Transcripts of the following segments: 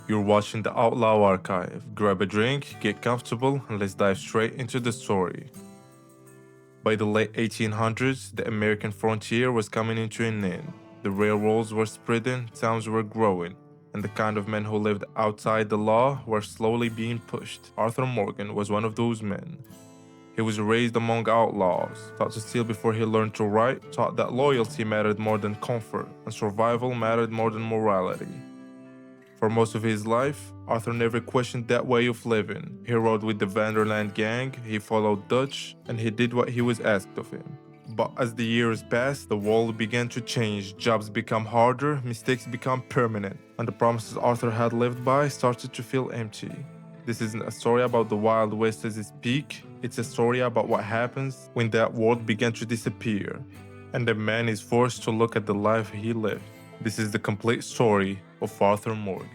You're watching the Outlaw Archive. Grab a drink, get comfortable, and let's dive straight into the story. By the late 1800s, the American frontier was coming into an end. The railroads were spreading, towns were growing, and the kind of men who lived outside the law were slowly being pushed. Arthur Morgan was one of those men. He was raised among outlaws, taught to steal before he learned to write, taught that loyalty mattered more than comfort, and survival mattered more than morality. For most of his life, Arthur never questioned that way of living. He rode with the Vanderland gang, he followed Dutch, and he did what he was asked of him. But as the years passed, the world began to change, jobs become harder, mistakes become permanent, and the promises Arthur had lived by started to feel empty. This isn't a story about the Wild West at its peak, it's a story about what happens when that world began to disappear, and the man is forced to look at the life he lived. This is the complete story of Arthur Morgan.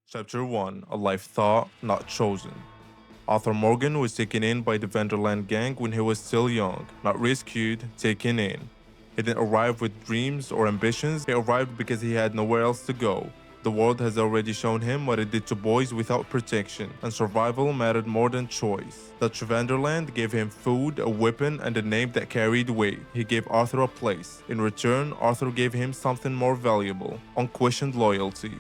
Chapter 1: A Life Thought, Not Chosen. Arthur Morgan was taken in by the Vanderland gang when he was still young, not rescued, taken in. He didn't arrive with dreams or ambitions, he arrived because he had nowhere else to go. The world has already shown him what it did to boys without protection, and survival mattered more than choice. Dutch Vanderland gave him food, a weapon, and a name that carried weight. He gave Arthur a place. In return, Arthur gave him something more valuable: unquestioned loyalty.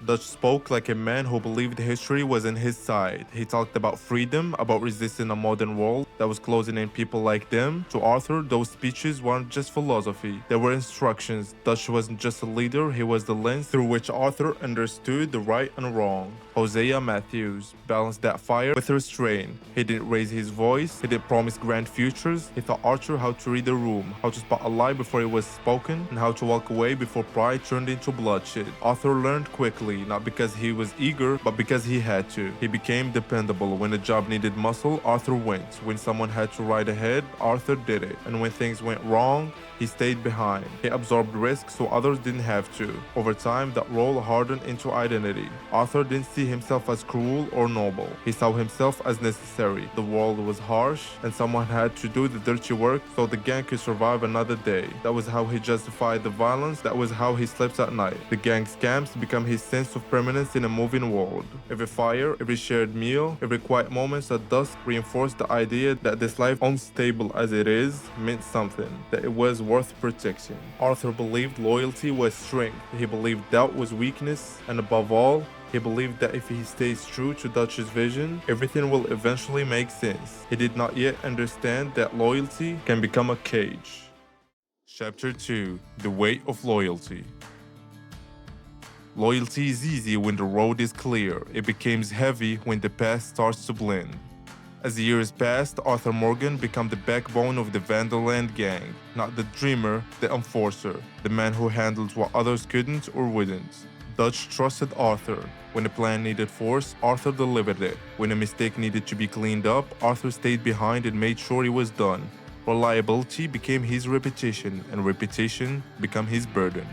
Dutch spoke like a man who believed history was on his side. He talked about freedom, about resisting a modern world that was closing in people like them. To Arthur, those speeches weren't just philosophy, they were instructions. Dutch wasn't just a leader, he was the lens through which Arthur understood the right and wrong. Hosea Matthews balanced that fire with restraint. He didn't raise his voice, he didn't promise grand futures. He taught Arthur how to read a room, how to spot a lie before it was spoken, and how to walk away before pride turned into bloodshed. Arthur learned quickly, not because he was eager, but because he had to. He became dependable. When a job needed muscle, Arthur went. When someone had to ride ahead, Arthur did it. And when things went wrong, he stayed behind. He absorbed risk so others didn't have to. Over time, that role hardened into identity. Arthur didn't see himself as cruel or noble. He saw himself as necessary. The world was harsh, and someone had to do the dirty work so the gang could survive another day. That was how he justified the violence. That was how he slept at night. The gang's camps became his sense of permanence in a moving world. Every fire, every shared meal, every quiet moments at dusk reinforced the idea that this life, unstable as it is, meant something, that it was worth protecting. Arthur believed loyalty was strength. He believed doubt was weakness, and above all, he believed that if he stays true to Dutch's vision, everything will eventually make sense. He did not yet understand that loyalty can become a cage. Chapter 2: The Weight of Loyalty. Loyalty is easy when the road is clear. It becomes heavy when the path starts to blend. As the years passed, Arthur Morgan became the backbone of the Vanderland gang, not the dreamer, the enforcer, the man who handled what others couldn't or wouldn't. Dutch trusted Arthur. When a plan needed force, Arthur delivered it. When a mistake needed to be cleaned up, Arthur stayed behind and made sure it was done. Reliability became his reputation, and reputation became his burden.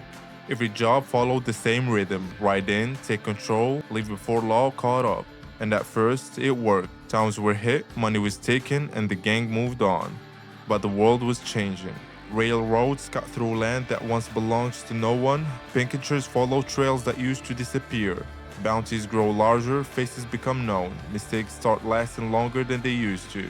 Every job followed the same rhythm: ride in, take control, leave before law caught up. And at first, it worked. Towns were hit, money was taken, and the gang moved on. But the world was changing. Railroads cut through land that once belonged to no one. Picketers follow trails that used to disappear. Bounties grow larger, faces become known. Mistakes start lasting longer than they used to.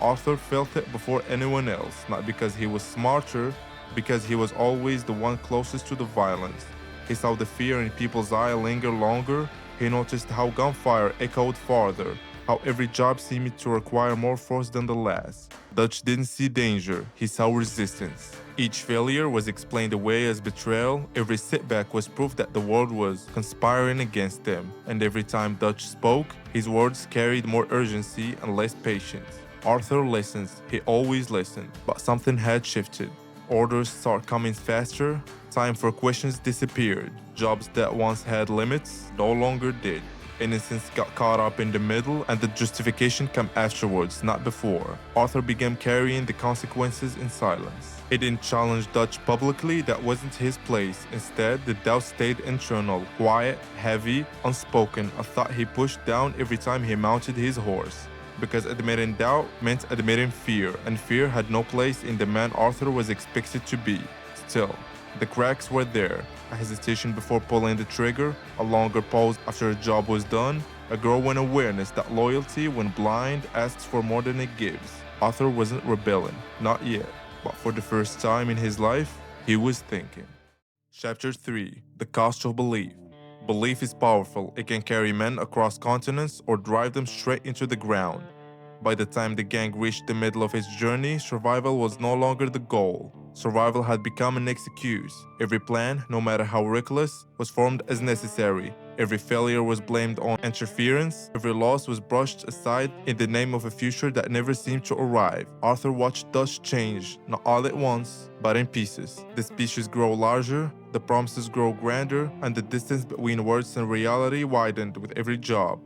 Arthur felt it before anyone else, not because he was smarter, because he was always the one closest to the violence. He saw the fear in people's eyes linger longer. He noticed how gunfire echoed farther, how every job seemed to require more force than the last. Dutch didn't see danger, he saw resistance. Each failure was explained away as betrayal. Every setback was proof that the world was conspiring against them. And every time Dutch spoke, his words carried more urgency and less patience. Arthur listens, he always listened, but something had shifted. Orders started coming faster, time for questions disappeared. Jobs that once had limits no longer did. Innocence got caught up in the middle, and the justification came afterwards, not before. Arthur began carrying the consequences in silence. He didn't challenge Dutch publicly, that wasn't his place. Instead, the doubt stayed internal, quiet, heavy, unspoken, a thought he pushed down every time he mounted his horse. Because admitting doubt meant admitting fear, and fear had no place in the man Arthur was expected to be. Still, The cracks were there. A hesitation before pulling the trigger, a longer pause after a job was done, a growing awareness that loyalty, when blind, asks for more than it gives. Arthur wasn't rebelling, not yet, but for the first time in his life, he was thinking. Chapter 3: The Cost of Belief. Belief is powerful. It can carry men across continents or drive them straight into the ground. By the time the gang reached the middle of its journey, survival was no longer the goal. Survival had become an excuse. Every plan, no matter how reckless, was formed as necessary. Every failure was blamed on interference. Every loss was brushed aside in the name of a future that never seemed to arrive. Arthur watched Dutch change, not all at once, but in pieces. The speeches grow larger, the promises grow grander, and the distance between words and reality widened with every job.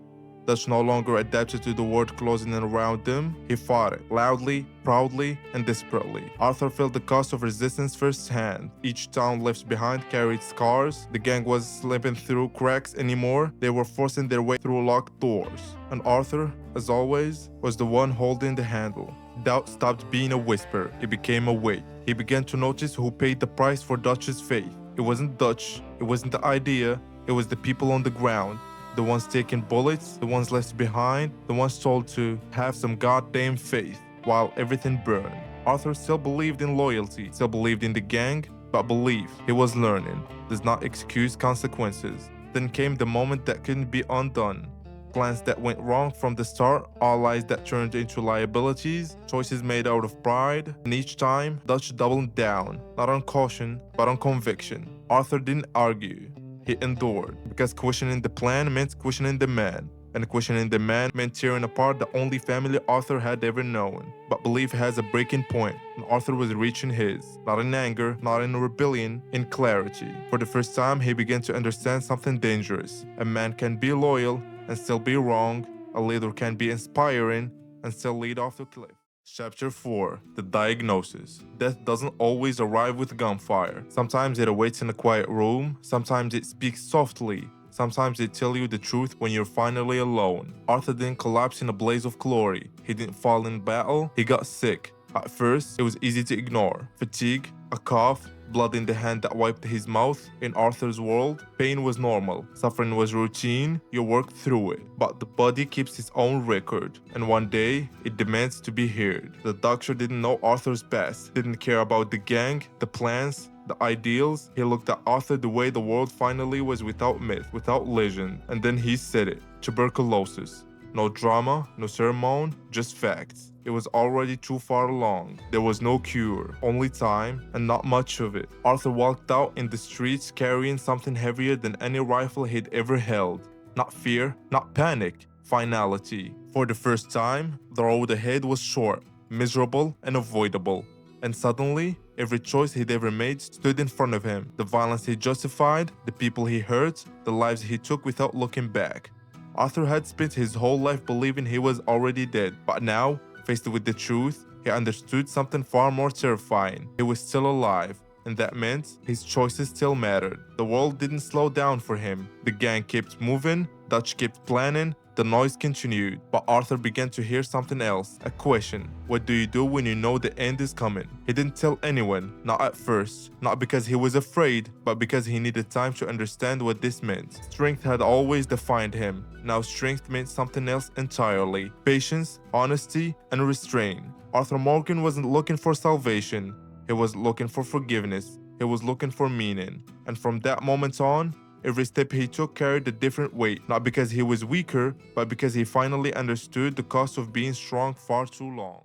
Dutch no longer adapted to the world closing in around them. He fought it, loudly, proudly, and desperately. Arthur felt the cost of resistance firsthand. Each town left behind carried scars. The gang wasn't slipping through cracks anymore. They were forcing their way through locked doors. And Arthur, as always, was the one holding the handle. Doubt stopped being a whisper. It became a weight. He began to notice who paid the price for Dutch's faith. It wasn't Dutch. It wasn't the idea. It was the people on the ground. The ones taking bullets, the ones left behind, the ones told to have some goddamn faith while everything burned. Arthur still believed in loyalty, still believed in the gang, but belief, he was learning, does not excuse consequences. Then came the moment that couldn't be undone. Plans that went wrong from the start, allies that turned into liabilities, choices made out of pride, and each time, Dutch doubled down, not on caution, but on conviction. Arthur didn't argue. He endured, because questioning the plan meant questioning the man, and questioning the man meant tearing apart the only family Arthur had ever known. But belief has a breaking point, and Arthur was reaching his, not in anger, not in rebellion, in clarity. For the first time, he began to understand something dangerous. A man can be loyal and still be wrong. A leader can be inspiring and still lead off the cliff. Chapter 4: The Diagnosis. Death doesn't always arrive with gunfire. Sometimes it awaits in a quiet room, sometimes it speaks softly, sometimes it tells you the truth when you're finally alone. Arthur didn't collapse in a blaze of glory. He didn't fall in battle, he got sick. At first, it was easy to ignore. Fatigue, a cough, blood in the hand that wiped his mouth. In Arthur's world, pain was normal. Suffering was routine. You worked through it. But the body keeps its own record, and one day, it demands to be heard. The doctor didn't know Arthur's past, didn't care about the gang, the plans, the ideals. He looked at Arthur the way the world finally was, without myth, without legend. And then he said it. Tuberculosis. No drama, no sermon, just facts. It was already too far along. There was no cure, only time, and not much of it. Arthur walked out in the streets carrying something heavier than any rifle he'd ever held. Not fear, not panic, finality. For the first time, the road ahead was short, miserable, and avoidable. And suddenly, every choice he'd ever made stood in front of him. The violence he justified, the people he hurt, the lives he took without looking back. Arthur had spent his whole life believing he was already dead, but now, faced with the truth, he understood something far more terrifying. He was still alive, and that meant his choices still mattered. The world didn't slow down for him. The gang kept moving, Dutch kept planning, the noise continued, but Arthur began to hear something else, a question. What do you do when you know the end is coming? He didn't tell anyone, not at first, not because he was afraid, but because he needed time to understand what this meant. Strength had always defined him. Now strength meant something else entirely. Patience, honesty, and restraint. Arthur Morgan wasn't looking for salvation. He was looking for forgiveness. He was looking for meaning. And from that moment on, every step he took carried a different weight, not because he was weaker, but because he finally understood the cost of being strong far too long.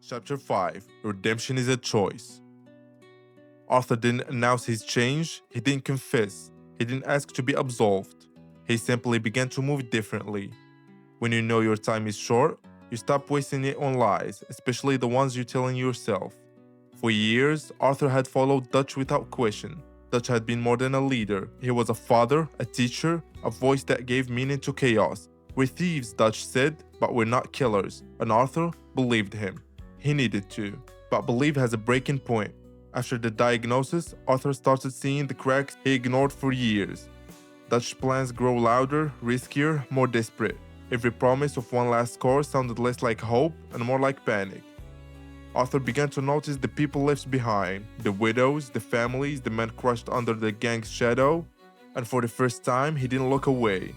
Chapter 5: Redemption is a Choice. Arthur didn't announce his change, he didn't confess, he didn't ask to be absolved. He simply began to move differently. When you know your time is short, you stop wasting it on lies, especially the ones you're telling yourself. For years, Arthur had followed Dutch without question. Dutch had been more than a leader. He was a father, a teacher, a voice that gave meaning to chaos. We're thieves, Dutch said, but we're not killers. And Arthur believed him. He needed to. But belief has a breaking point. After the diagnosis, Arthur started seeing the cracks he ignored for years. Dutch's plans grow louder, riskier, more desperate. Every promise of one last score sounded less like hope and more like panic. Arthur began to notice the people left behind, the widows, the families, the men crushed under the gang's shadow, and for the first time, he didn't look away.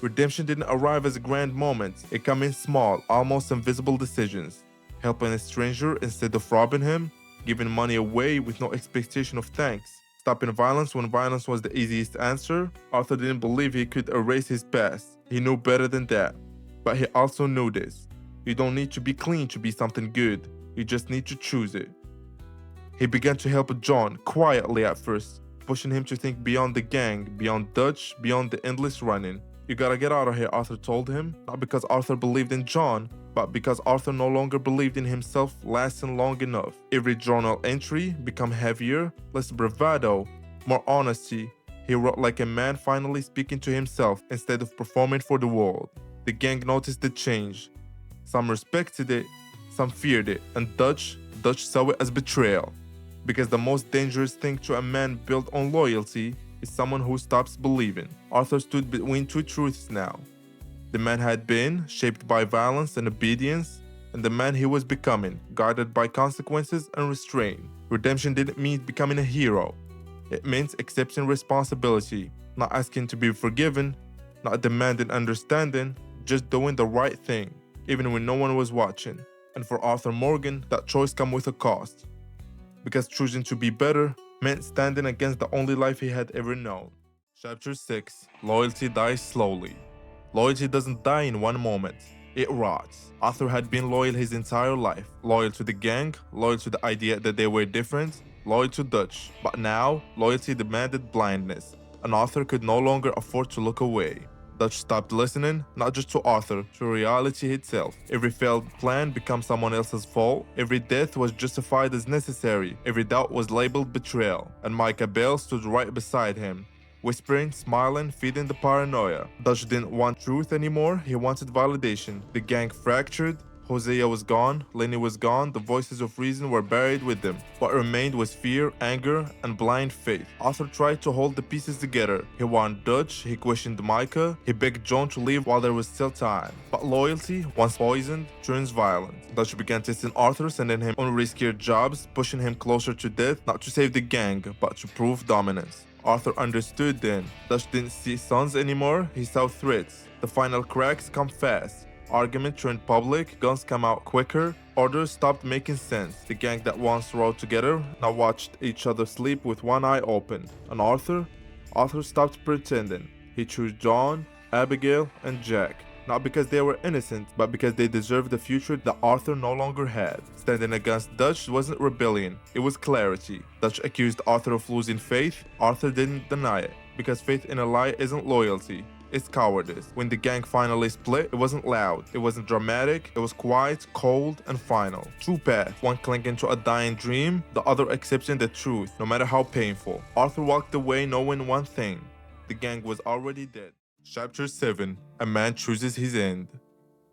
Redemption didn't arrive as a grand moment, it came in small, almost invisible decisions. Helping a stranger instead of robbing him, giving money away with no expectation of thanks, stopping violence when violence was the easiest answer. Arthur didn't believe he could erase his past. He knew better than that. But he also knew this. You don't need to be clean to be something good. You just need to choose it. He began to help John, quietly at first, pushing him to think beyond the gang, beyond Dutch, beyond the endless running. You gotta get out of here, Arthur told him, not because Arthur believed in John, but because Arthur no longer believed in himself lasting long enough. Every journal entry became heavier, less bravado, more honesty. He wrote like a man finally speaking to himself instead of performing for the world. The gang noticed the change. Some respected it, some feared it, and Dutch saw it as betrayal. Because the most dangerous thing to a man built on loyalty is someone who stops believing. Arthur stood between two truths now. The man had been, shaped by violence and obedience, and the man he was becoming, guided by consequences and restraint. Redemption didn't mean becoming a hero. It meant accepting responsibility, not asking to be forgiven, not demanding understanding, just doing the right thing, even when no one was watching. And for Arthur Morgan, that choice came with a cost. Because choosing to be better meant standing against the only life he had ever known. Chapter 6. Loyalty dies slowly. Loyalty doesn't die in one moment. It rots. Arthur had been loyal his entire life. Loyal to the gang, loyal to the idea that they were different, loyal to Dutch. But now, loyalty demanded blindness, and Arthur could no longer afford to look away. Dutch stopped listening, not just to Arthur, to reality itself. Every failed plan became someone else's fault. Every death was justified as necessary. Every doubt was labeled betrayal. And Micah Bell stood right beside him, whispering, smiling, feeding the paranoia. Dutch didn't want truth anymore, he wanted validation. The gang fractured. Hosea was gone, Linde was gone, the voices of reason were buried with them. What remained was fear, anger, and blind faith. Arthur tried to hold the pieces together. He warned Dutch, he questioned Micah, he begged John to leave while there was still time. But loyalty, once poisoned, turns violent. Dutch began testing Arthur, sending him on riskier jobs, pushing him closer to death, not to save the gang, but to prove dominance. Arthur understood then. Dutch didn't see sons anymore, he saw threats. The final cracks come fast. Argument turned public, guns come out quicker, orders stopped making sense. The gang that once rode together now watched each other sleep with one eye open. And Arthur stopped pretending. He chose John, Abigail, and Jack. Not because they were innocent, but because they deserved the future that Arthur no longer had. Standing against Dutch wasn't rebellion, it was clarity. Dutch accused Arthur of losing faith, Arthur didn't deny it. Because faith in a lie isn't loyalty. It's cowardice. When the gang finally split, it wasn't loud, it wasn't dramatic, it was quiet, cold, and final. Two paths, one clinging to a dying dream, the other accepting the truth, no matter how painful. Arthur walked away knowing one thing: the gang was already dead. Chapter 7. A man chooses his end.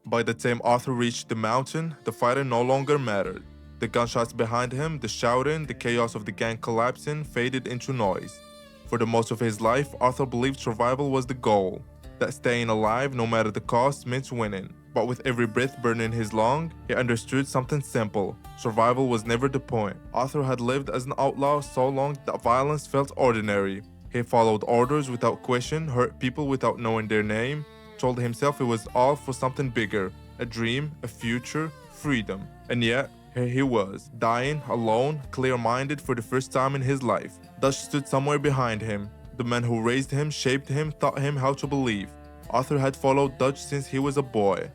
By the time Arthur reached the mountain, the fighting no longer mattered. The gunshots behind him, the shouting, the chaos of the gang collapsing faded into noise. For the most of his life, Arthur believed survival was the goal, that staying alive no matter the cost meant winning. But with every breath burning his lung, he understood something simple: survival was never the point. Arthur had lived as an outlaw so long that violence felt ordinary. He followed orders without question, hurt people without knowing their name, told himself it was all for something bigger, a dream, a future, freedom. And yet, here he was, dying, alone, clear-minded for the first time in his life. Dutch stood somewhere behind him. The man who raised him, shaped him, taught him how to believe. Arthur had followed Dutch since he was a boy,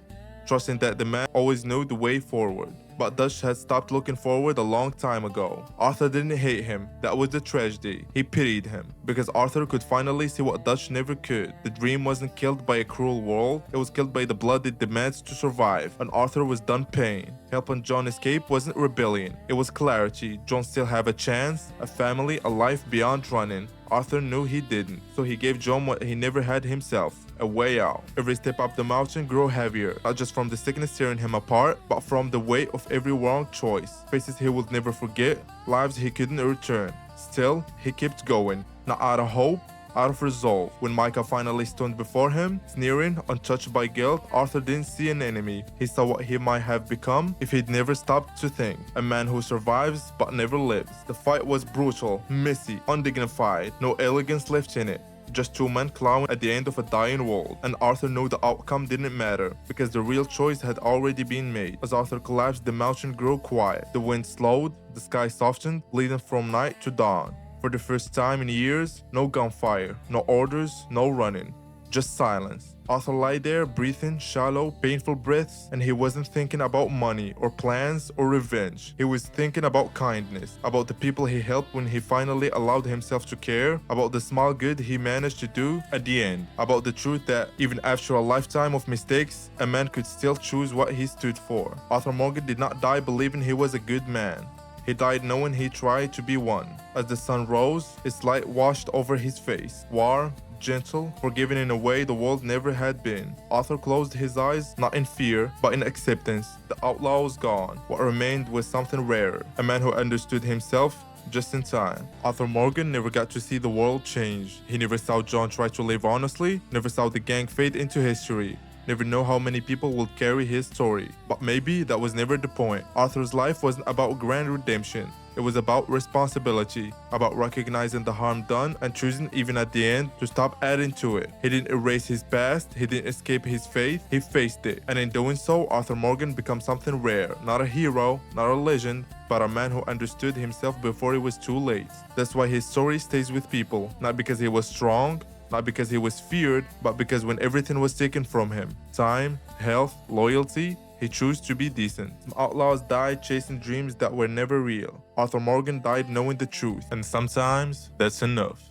trusting that the man always knew the way forward. But Dutch had stopped looking forward a long time ago. Arthur didn't hate him, that was the tragedy. He pitied him, because Arthur could finally see what Dutch never could. The dream wasn't killed by a cruel world, it was killed by the blood it demands to survive, and Arthur was done paying. Helping John escape wasn't rebellion, it was clarity. John still have a chance, a family, a life beyond running. Arthur knew he didn't, so he gave John what he never had himself: a way out. Every step up the mountain grew heavier, not just from the sickness tearing him apart, but from the weight of every wrong choice. Faces he would never forget, lives he couldn't return. Still, he kept going, not out of hope, out of resolve. When Micah finally stood before him, sneering, untouched by guilt, Arthur didn't see an enemy. He saw what he might have become if he'd never stopped to think. A man who survives but never lives. The fight was brutal, messy, undignified, no elegance left in it. Just two men clawing at the end of a dying world, and Arthur knew the outcome didn't matter because the real choice had already been made. As Arthur collapsed, the mountain grew quiet. The wind slowed, the sky softened, bleeding from night to dawn. For the first time in years, no gunfire, no orders, no running, just silence. Arthur lay there, breathing shallow, painful breaths, and he wasn't thinking about money or plans or revenge. He was thinking about kindness, about the people he helped when he finally allowed himself to care, about the small good he managed to do at the end, about the truth that even after a lifetime of mistakes, a man could still choose what he stood for. Arthur Morgan did not die believing he was a good man. He died knowing he tried to be one. As the sun rose, its light washed over his face. Warm, gentle, forgiving in a way the world never had been. Arthur closed his eyes, not in fear, but in acceptance. The outlaw was gone. What remained was something rarer. A man who understood himself just in time. Arthur Morgan never got to see the world change. He never saw John try to live honestly, never saw the gang fade into history. Never know how many people will carry his story. But maybe that was never the point. Arthur's life wasn't about grand redemption. It was about responsibility, about recognizing the harm done and choosing even at the end to stop adding to it. He didn't erase his past, he didn't escape his fate, he faced it. And in doing so, Arthur Morgan becomes something rare. Not a hero, not a legend, but a man who understood himself before it was too late. That's why his story stays with people, not because he was strong, not because he was feared, but because when everything was taken from him, time, health, loyalty, he chose to be decent. Some outlaws died chasing dreams that were never real. Arthur Morgan died knowing the truth, and sometimes that's enough.